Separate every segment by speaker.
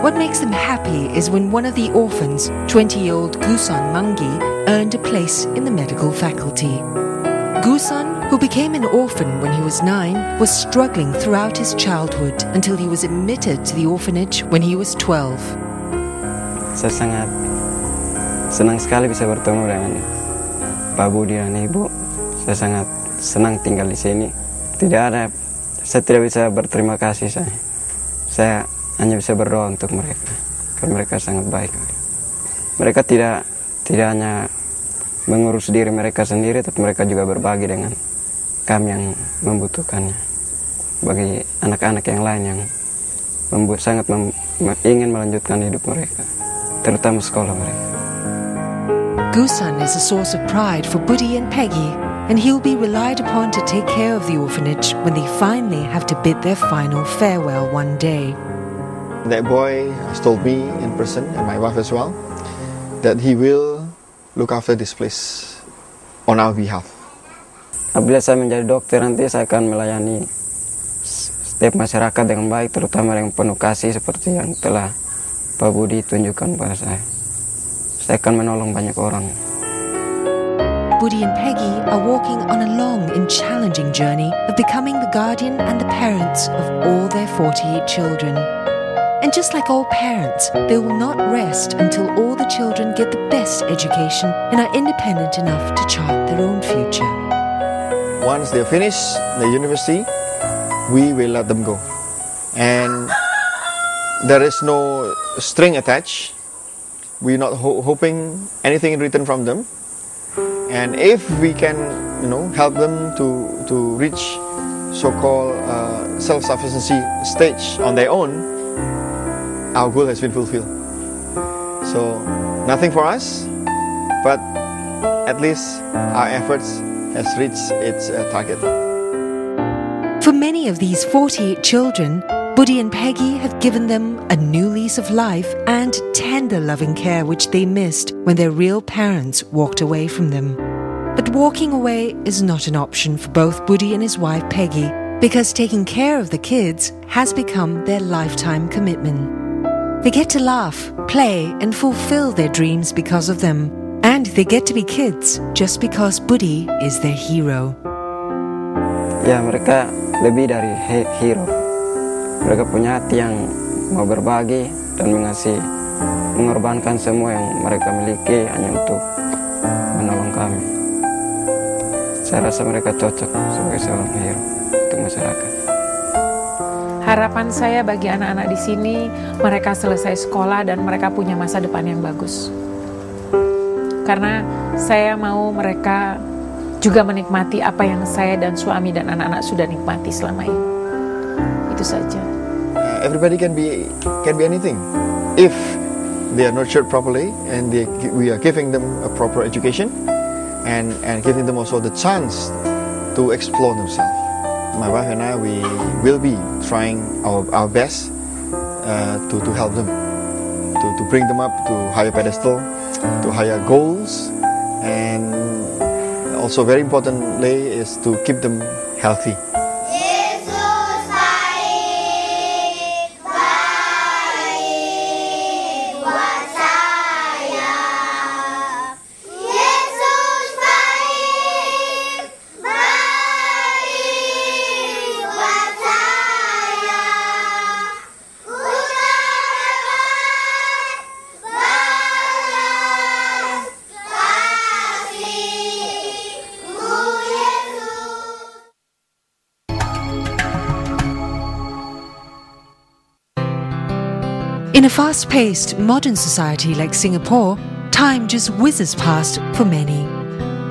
Speaker 1: What makes them happy is when one of the orphans, 20-year-old Guson Mangi, earned a place in the medical faculty. Guson, who became an orphan when he was 9, was struggling throughout his childhood until he was admitted to the orphanage when he was 12.
Speaker 2: Saya sangat senang sekali bisa bertemu dengan Pak Budi dan Ibu. Saya sangat senang tinggal di sini. Saya tidak bisa berterima kasih. Saya hanya bisa berdoa untuk mereka, karena mereka sangat baik. Mereka tidak hanya mengurus diri mereka sendiri, tapi mereka juga berbagi dengan kami yang membutuhkannya. Bagi anak-anak yang lain yang sangat ingin melanjutkan hidup mereka, terutama sekolah mereka.
Speaker 1: Guson is a source of pride for Budi and Peggy, and he'll be relied upon to take care of the orphanage when they finally have to bid their final farewell one day.
Speaker 3: That boy has told me in person, and my wife as well, that he will look after this place on our behalf.
Speaker 2: Apabila saya menjadi dokter, nanti saya akan melayani setiap masyarakat dengan baik, terutama dengan penuh kasih seperti yang telah Pak Budi tunjukkan pada saya. Saya akan menolong banyak orang.
Speaker 1: Budi and Peggy are walking on a long and challenging journey of becoming the guardian and the parents of all their 48 children. And just like all parents, they will not rest until all the children get the best education and are independent enough to chart their own future.
Speaker 3: Once they finish the university, we will let them go. And there is no string attached. We're not hoping anything in return from them. And if we can, help them to reach so-called self-sufficiency stage on their own, our goal has been fulfilled. So nothing for us, but at least our efforts has reached its target.
Speaker 1: For many of these 48 children, Budi and Peggy have given them a new lease of life and tender loving care which they missed when their real parents walked away from them. But walking away is not an option for both Budi and his wife Peggy, because taking care of the kids has become their lifetime commitment. They get to laugh, play and fulfill their dreams because of them. And they get to be kids just because Budi is their hero.
Speaker 2: Ya, mereka lebih dari hero. Mereka punya hati yang mau berbagi dan mengorbankan semua yang mereka miliki hanya untuk menolong kami. Saya rasa mereka cocok sebagai seorang hero untuk masyarakat.
Speaker 4: Harapan saya bagi anak-anak di sini, mereka selesai sekolah dan mereka punya masa depan yang bagus. Karena saya mau mereka juga menikmati apa yang saya dan suami dan anak-anak sudah nikmati selama ini. Itu saja.
Speaker 3: Everybody can be anything if they are nurtured properly and we are giving them a proper education and giving them also the chance to explore themselves. My wife and I, we will be trying our best to help them, to bring them up to higher pedestal, to higher goals, and also very importantly is to keep them healthy.
Speaker 1: In a fast-paced, modern society like Singapore, time just whizzes past for many.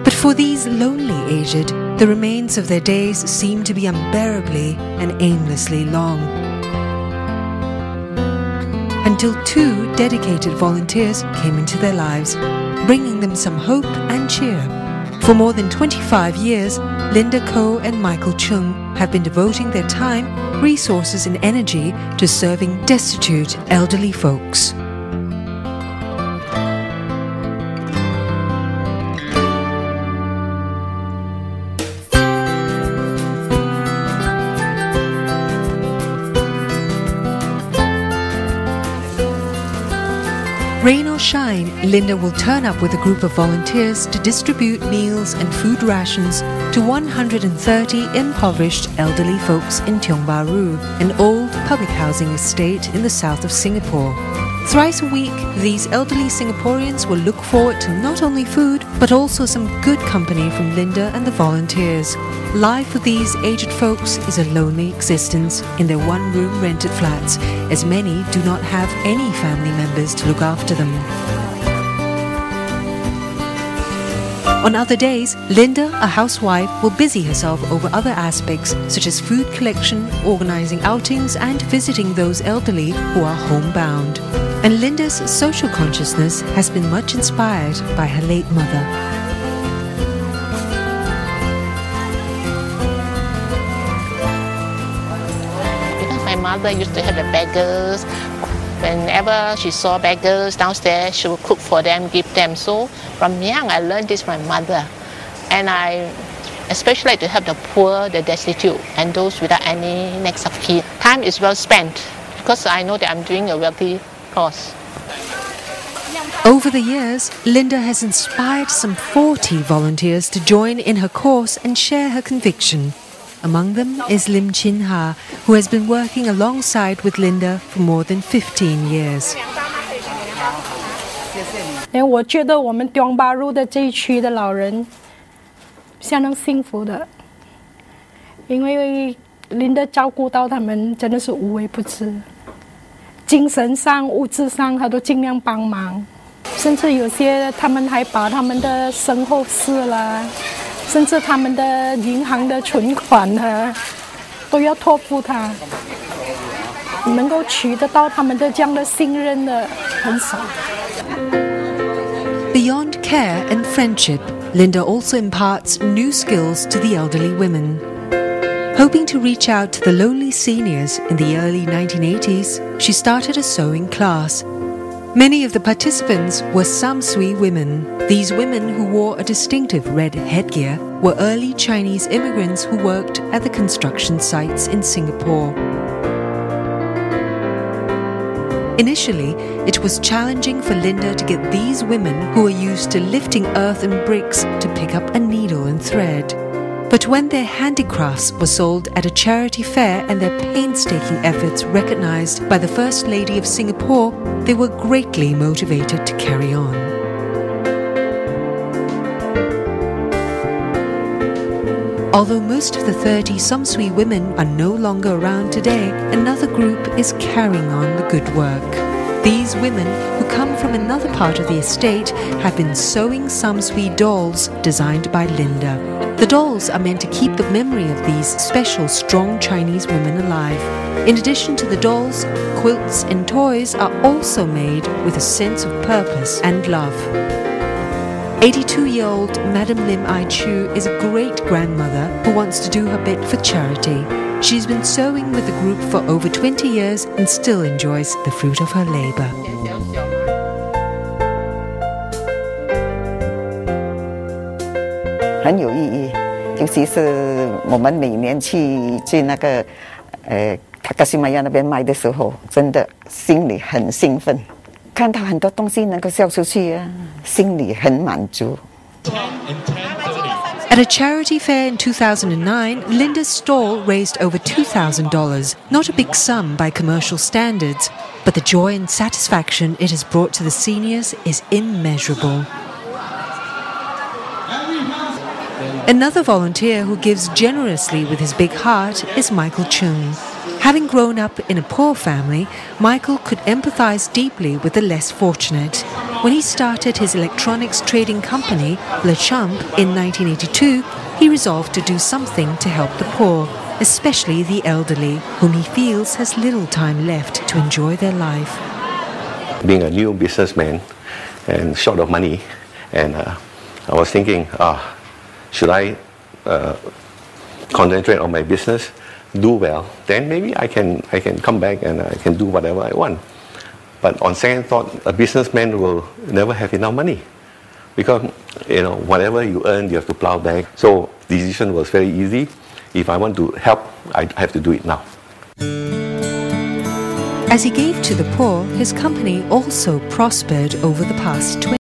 Speaker 1: But for these lonely aged, the remains of their days seem to be unbearably and aimlessly long. Until two dedicated volunteers came into their lives, bringing them some hope and cheer. For more than 25 years, Linda Koh and Michael Chung have been devoting their time, resources and energy to serving destitute elderly folks. Rain or shine, Linda will turn up with a group of volunteers to distribute meals and food rations to 130 impoverished elderly folks in Tiong Bahru, an old public housing estate in the south of Singapore. Thrice a week, these elderly Singaporeans will look forward to not only food, but also some good company from Linda and the volunteers. Life for these aged folks is a lonely existence in their one-room rented flats, as many do not have any family members to look after them. On other days, Linda, a housewife, will busy herself over other aspects such as food collection, organising outings and visiting those elderly who are homebound. And Linda's social consciousness has been much inspired by her late mother.
Speaker 5: Because my mother used to have the beggars. Whenever she saw beggars downstairs, she would cook for them, give them. So from young, I learned this from my mother. And I especially like to help the poor, the destitute, and those without any next of kin. Time is well spent because I know that I'm doing a wealthy cause.
Speaker 1: Over the years, Linda has inspired some 40 volunteers to join in her course and share her conviction. Among them is Lim Chin Ha, who has been working alongside with Linda for more than 15 years.
Speaker 6: 我觉得我们东巴路的这一区的老人相当幸福的，因为林的照顾到他们真的是无微不至，精神上、物质上他都尽量帮忙，甚至有些他们还把他们的身后事啦。 甚至他们的银行的存款啊，都要托付他，能够取得到他们的这样的信任的很少。
Speaker 1: Beyond care and friendship, Linda also imparts new skills to the elderly women. Hoping to reach out to the lonely seniors in the early 1980s, she started a sewing class. Many of the participants were Samsui women. These women, who wore a distinctive red headgear, were early Chinese immigrants who worked at the construction sites in Singapore. Initially, it was challenging for Linda to get these women, who are used to lifting earth and bricks, to pick up a needle and thread. But when their handicrafts were sold at a charity fair and their painstaking efforts recognized by the First Lady of Singapore, they were greatly motivated to carry on. Although most of the 30 Samsui women are no longer around today, another group is carrying on the good work. These women, who come from another part of the estate, have been sewing Samsui dolls designed by Linda. The dolls are meant to keep the memory of these special, strong Chinese women alive. In addition to the dolls, quilts and toys are also made with a sense of purpose and love. 82-year-old Madam Lim Ai Chu is a great-grandmother who wants to do her bit for charity. She's been sewing with the group for over 20 years and still enjoys the fruit of her labor.
Speaker 7: 很有意义，尤其是我们每年去那个塔克西玛亚那边卖的时候，真的心里很兴奋，看到很多东西能够销出去啊，心里很满足。
Speaker 1: At a charity fair in 2009, Linda's stall raised over $2,000, not a big sum by commercial standards, but the joy and satisfaction it has brought to the seniors is immeasurable. Another volunteer who gives generously with his big heart is Michael Chung. Having grown up in a poor family, Michael could empathize deeply with the less fortunate. When he started his electronics trading company, Le Champ, in 1982, he resolved to do something to help the poor, especially the elderly, whom he feels has little time left to enjoy their life.
Speaker 8: Being a new businessman and short of money, and I was thinking, should I concentrate on my business, do well, then maybe I can come back and I can do whatever I want. But on second thought, a businessman will never have enough money because whatever you earn, you have to plow back. So the decision was very easy. If I want to help, I have to do it now.
Speaker 1: As he gave to the poor, his company also prospered over the past 20